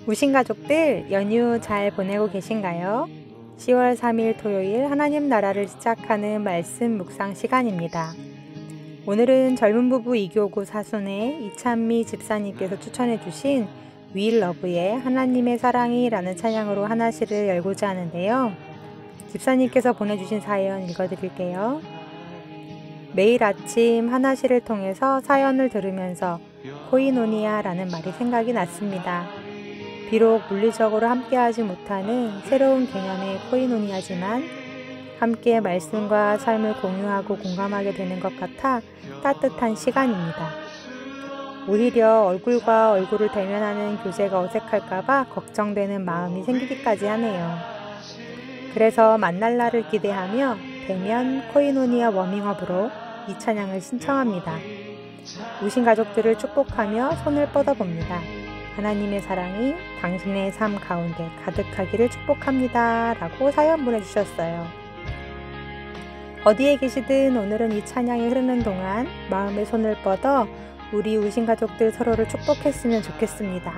우신 가족들 연휴 잘 보내고 계신가요? 10월 3일 토요일 하나님 나라를 시작하는 말씀 묵상 시간입니다. 오늘은 젊은 부부 이교구 사순의 이찬미 집사님께서 추천해 주신 We Love의 하나님의 사랑이라는 찬양으로 하나시를 열고자 하는데요. 집사님께서 보내주신 사연 읽어드릴게요. 매일 아침 하나시를 통해서 사연을 들으면서 코이노니아라는 말이 생각이 났습니다. 비록 물리적으로 함께하지 못하는 새로운 개념의 코이노니아지만 함께 말씀과 삶을 공유하고 공감하게 되는 것 같아 따뜻한 시간입니다. 오히려 얼굴과 얼굴을 대면하는 교제가 어색할까봐 걱정되는 마음이 생기기까지 하네요. 그래서 만날 날을 기대하며 대면 코이노니아 워밍업으로 이 찬양을 신청합니다. 우신 가족들을 축복하며 손을 뻗어봅니다. 하나님의 사랑이 당신의 삶 가운데 가득하기를 축복합니다. 라고 사연 보내주셨어요. 어디에 계시든 오늘은 이 찬양이 흐르는 동안 마음의 손을 뻗어 우리 우신 가족들 서로를 축복했으면 좋겠습니다.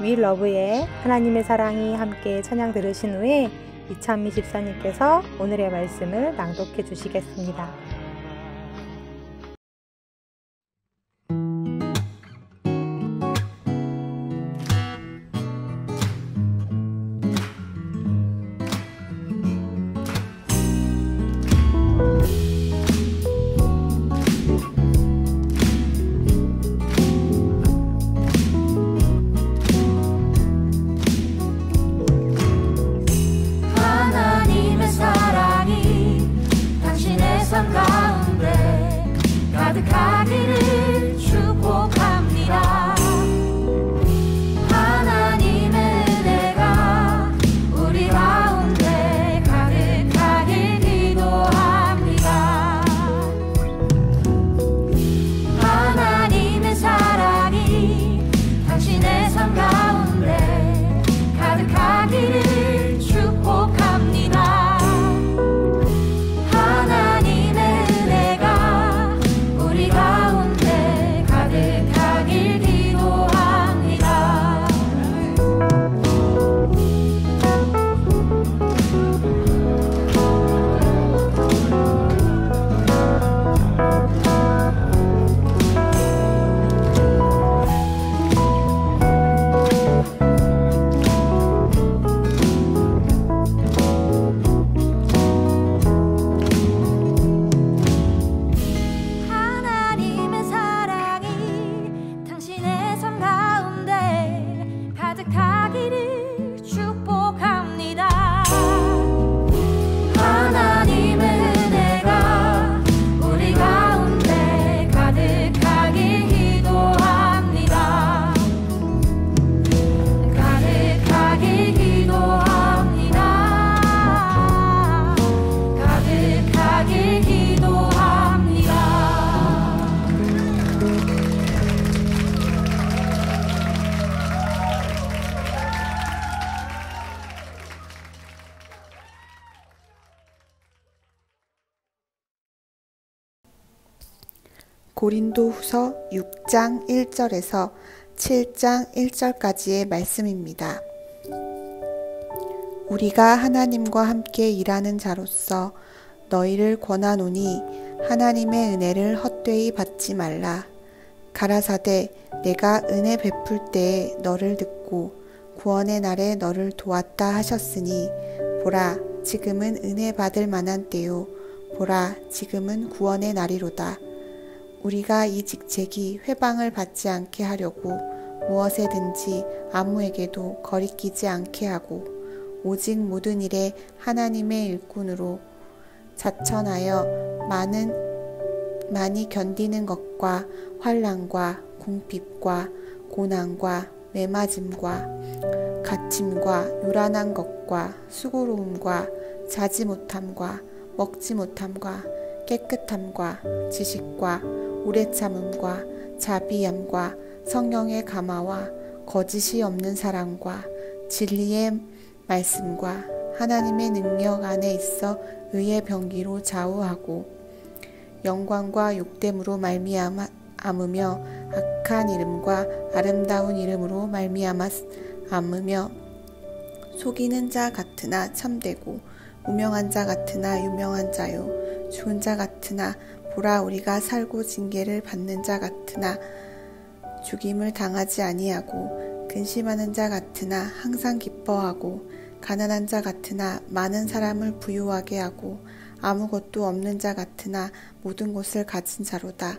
We Love의 하나님의 사랑이 함께 찬양 들으신 후에 이찬미 집사님께서 오늘의 말씀을 낭독해 주시겠습니다. 가득하기를 축복합니다. 하나님의 은혜가 우리 가운데 가득하길 기도합니다. 하나님의 사랑이 당신의 삶 가운데 가득하기를 축복합니다. 고린도후서 6장 1절에서 7장 1절까지의 말씀입니다. 우리가 하나님과 함께 일하는 자로서 너희를 권하노니 하나님의 은혜를 헛되이 받지 말라. 가라사대 내가 은혜 베풀 때에 너를 듣고 구원의 날에 너를 도왔다 하셨으니 보라 지금은 은혜 받을 만한 때요 보라 지금은 구원의 날이로다. 우리가 이 직책이 회방을 받지 않게 하려고 무엇에든지 아무에게도 거리끼지 않게 하고 오직 모든 일에 하나님의 일꾼으로 자천하여 많이 견디는 것과 환난과 궁핍과 고난과 매맞음과 갇힘과 요란한 것과 수고로움과 자지 못함과 먹지 못함과 깨끗함과 지식과 오래 참음과 자비함과 성령의 감화와 거짓이 없는 사랑과 진리의 말씀과 하나님의 능력 안에 있어 의의 병기로 좌우하고 영광과 욕됨으로 말미암으며 악한 이름과 아름다운 이름으로 말미암아 아무며 속이는 자 같으나 참되고 무명한 자 같으나 유명한 자요 죽은 자 같으나 보라 우리가 살고 징계를 받는 자 같으나 죽임을 당하지 아니하고 근심하는 자 같으나 항상 기뻐하고 가난한 자 같으나 많은 사람을 부유하게 하고 아무것도 없는 자 같으나 모든 것을 가진 자로다.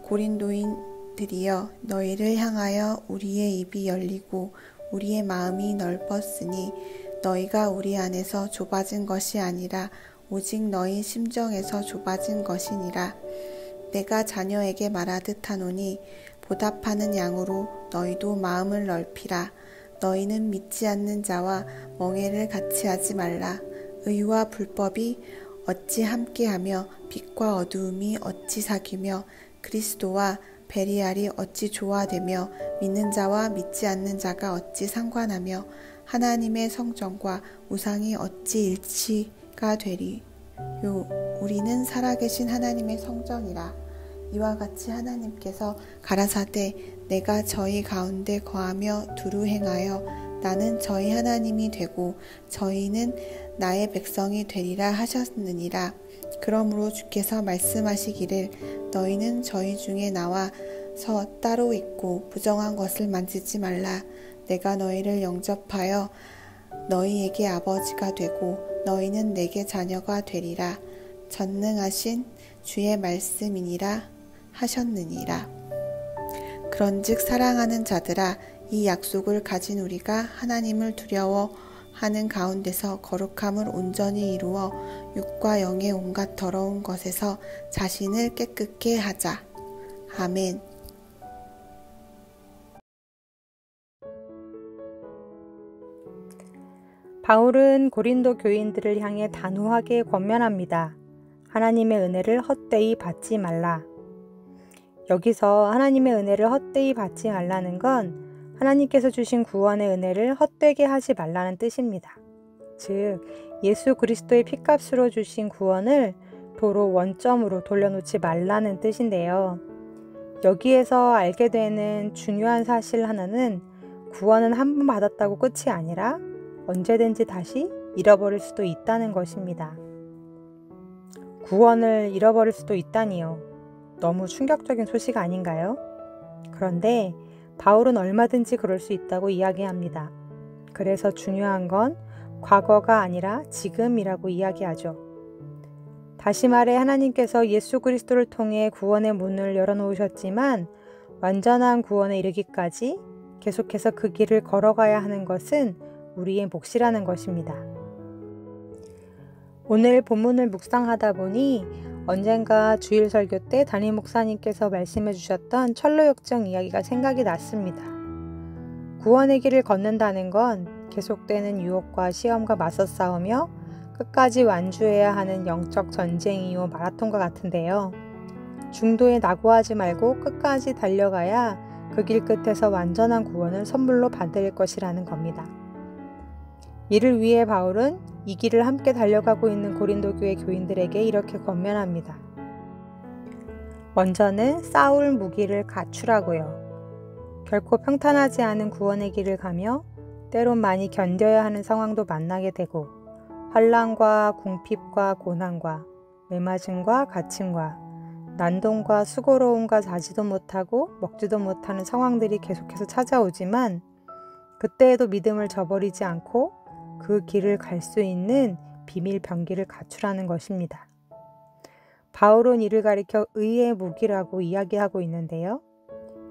고린도인들이여 너희를 향하여 우리의 입이 열리고 우리의 마음이 넓었으니 너희가 우리 안에서 좁아진 것이 아니라 오직 너희 심정에서 좁아진 것이니라. 내가 자녀에게 말하듯 하노니 보답하는 양으로 너희도 마음을 넓히라. 너희는 믿지 않는 자와 멍에를 같이 하지 말라. 의와 불법이 어찌 함께하며 빛과 어두움이 어찌 사귀며 그리스도와 베리알이 어찌 조화되며 믿는 자와 믿지 않는 자가 어찌 상관하며 하나님의 성전과 우상이 어찌 일치가 되리요. 우리는 살아계신 하나님의 성전이라. 이와 같이 하나님께서 가라사대 내가 저희 가운데 거하며 두루 행하여 나는 저희 하나님이 되고 저희는 나의 백성이 되리라 하셨느니라. 그러므로 주께서 말씀하시기를 너희는 저희 중에 나와서 따로 있고 부정한 것을 만지지 말라. 내가 너희를 영접하여 너희에게 아버지가 되고 너희는 내게 자녀가 되리라. 전능하신 주의 말씀이니라 하셨느니라. 그런즉 사랑하는 자들아 이 약속을 가진 우리가 하나님을 두려워하는 가운데서 거룩함을 온전히 이루어 육과 영의 온갖 더러운 것에서 자신을 깨끗게 하자. 아멘. 바울은 고린도 교인들을 향해 단호하게 권면합니다. 하나님의 은혜를 헛되이 받지 말라. 여기서 하나님의 은혜를 헛되이 받지 말라는 건 하나님께서 주신 구원의 은혜를 헛되게 하지 말라는 뜻입니다. 즉, 예수 그리스도의 피값으로 주신 구원을 도로 원점으로 돌려놓지 말라는 뜻인데요. 여기에서 알게 되는 중요한 사실 하나는 구원은 한 번 받았다고 끝이 아니라 언제든지 다시 잃어버릴 수도 있다는 것입니다. 구원을 잃어버릴 수도 있다니요. 너무 충격적인 소식 아닌가요? 그런데 바울은 얼마든지 그럴 수 있다고 이야기합니다. 그래서 중요한 건 과거가 아니라 지금이라고 이야기하죠. 다시 말해 하나님께서 예수 그리스도를 통해 구원의 문을 열어놓으셨지만 완전한 구원에 이르기까지 계속해서 그 길을 걸어가야 하는 것은 우리의 몫이라는 것입니다. 오늘 본문을 묵상하다 보니 언젠가 주일 설교 때 담임 목사님께서 말씀해 주셨던 철로역정 이야기가 생각이 났습니다. 구원의 길을 걷는다는 건 계속되는 유혹과 시험과 맞서 싸우며 끝까지 완주해야 하는 영적 전쟁이요 마라톤과 같은데요. 중도에 낙오하지 말고 끝까지 달려가야 그 길 끝에서 완전한 구원을 선물로 받을 것이라는 겁니다. 이를 위해 바울은 이 길을 함께 달려가고 있는 고린도 교회 교인들에게 이렇게 권면합니다. 먼저는 싸울 무기를 갖추라고요. 결코 평탄하지 않은 구원의 길을 가며 때론 많이 견뎌야 하는 상황도 만나게 되고 환난과 궁핍과 고난과 매맞음과 갇힘과 난동과 수고로움과 자지도 못하고 먹지도 못하는 상황들이 계속해서 찾아오지만 그때에도 믿음을 저버리지 않고 그 길을 갈 수 있는 비밀 병기를 갖추라는 것입니다. 바울은 이를 가리켜 의의 무기라고 이야기하고 있는데요.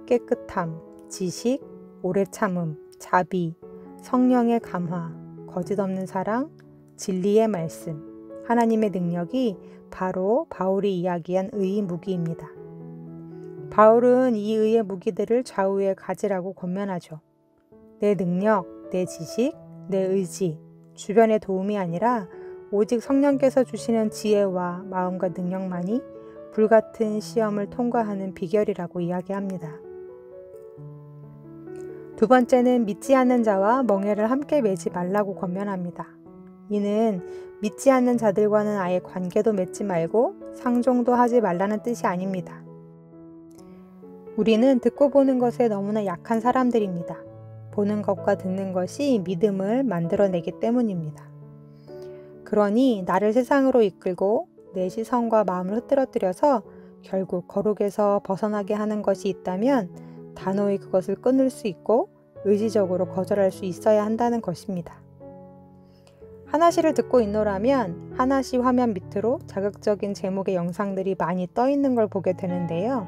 깨끗함, 지식, 오래 참음, 자비, 성령의 감화, 거짓 없는 사랑, 진리의 말씀, 하나님의 능력이 바로 바울이 이야기한 의의 무기입니다. 바울은 이 의의 무기들을 좌우에 가지라고 권면하죠. 내 능력, 내 지식, 내 의지, 주변의 도움이 아니라 오직 성령께서 주시는 지혜와 마음과 능력만이 불같은 시험을 통과하는 비결이라고 이야기합니다. 두 번째는 믿지 않는 자와 멍에를 함께 매지 말라고 권면합니다. 이는 믿지 않는 자들과는 아예 관계도 맺지 말고 상종도 하지 말라는 뜻이 아닙니다. 우리는 듣고 보는 것에 너무나 약한 사람들입니다. 보는 것과 듣는 것이 믿음을 만들어내기 때문입니다. 그러니 나를 세상으로 이끌고 내 시선과 마음을 흐트러뜨려서 결국 거룩에서 벗어나게 하는 것이 있다면 단호히 그것을 끊을 수 있고 의지적으로 거절할 수 있어야 한다는 것입니다. 하나시를 듣고 있노라면 하나시 화면 밑으로 자극적인 제목의 영상들이 많이 떠 있는 걸 보게 되는데요.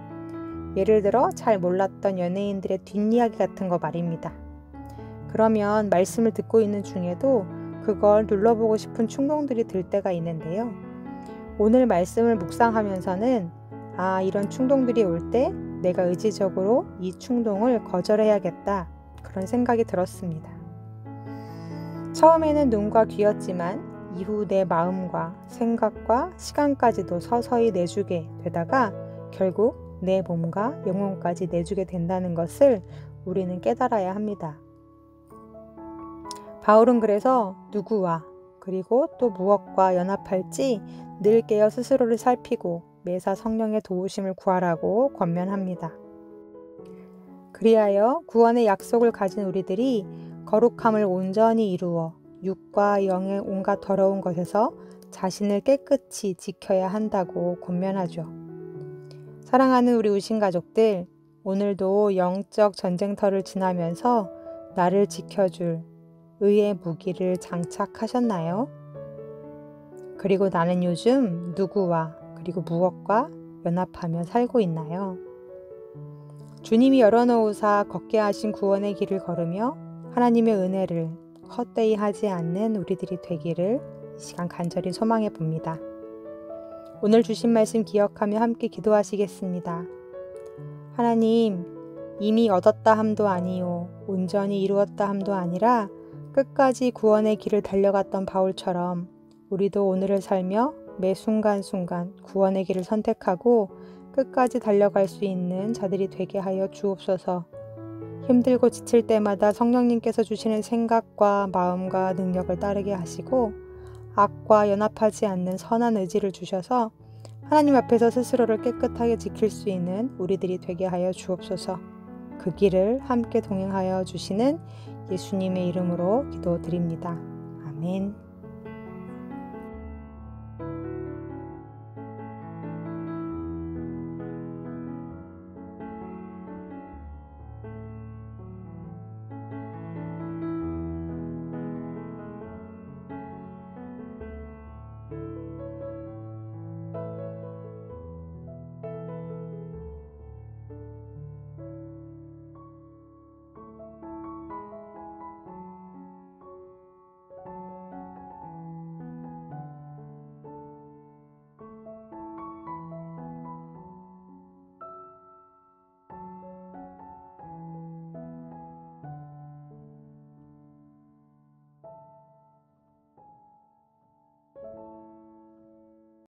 예를 들어 잘 몰랐던 연예인들의 뒷이야기 같은 거 말입니다. 그러면 말씀을 듣고 있는 중에도 그걸 눌러보고 싶은 충동들이 들 때가 있는데요. 오늘 말씀을 묵상하면서는 이런 충동들이 올 때 내가 의지적으로 이 충동을 거절해야겠다, 그런 생각이 들었습니다. 처음에는 눈과 귀였지만 이후 내 마음과 생각과 시간까지도 서서히 내주게 되다가 결국 내 몸과 영혼까지 내주게 된다는 것을 우리는 깨달아야 합니다. 바울은 그래서 누구와 그리고 또 무엇과 연합할지 늘 깨어 스스로를 살피고 매사 성령의 도우심을 구하라고 권면합니다. 그리하여 구원의 약속을 가진 우리들이 거룩함을 온전히 이루어 육과 영의 온갖 더러운 것에서 자신을 깨끗이 지켜야 한다고 권면하죠. 사랑하는 우리 우신 가족들, 오늘도 영적 전쟁터를 지나면서 나를 지켜줄 의의 무기를 장착하셨나요? 그리고 나는 요즘 누구와 그리고 무엇과 연합하며 살고 있나요? 주님이 열어놓으사 걷게 하신 구원의 길을 걸으며 하나님의 은혜를 헛되이 하지 않는 우리들이 되기를 이 시간 간절히 소망해 봅니다. 오늘 주신 말씀 기억하며 함께 기도하시겠습니다. 하나님, 이미 얻었다 함도 아니요 온전히 이루었다 함도 아니라 끝까지 구원의 길을 달려갔던 바울처럼 우리도 오늘을 살며 매 순간순간 구원의 길을 선택하고 끝까지 달려갈 수 있는 자들이 되게 하여 주옵소서. 힘들고 지칠 때마다 성령님께서 주시는 생각과 마음과 능력을 따르게 하시고 악과 연합하지 않는 선한 의지를 주셔서 하나님 앞에서 스스로를 깨끗하게 지킬 수 있는 우리들이 되게 하여 주옵소서. 그 길을 함께 동행하여 주시는 예수님의 이름으로 기도드립니다. 아멘.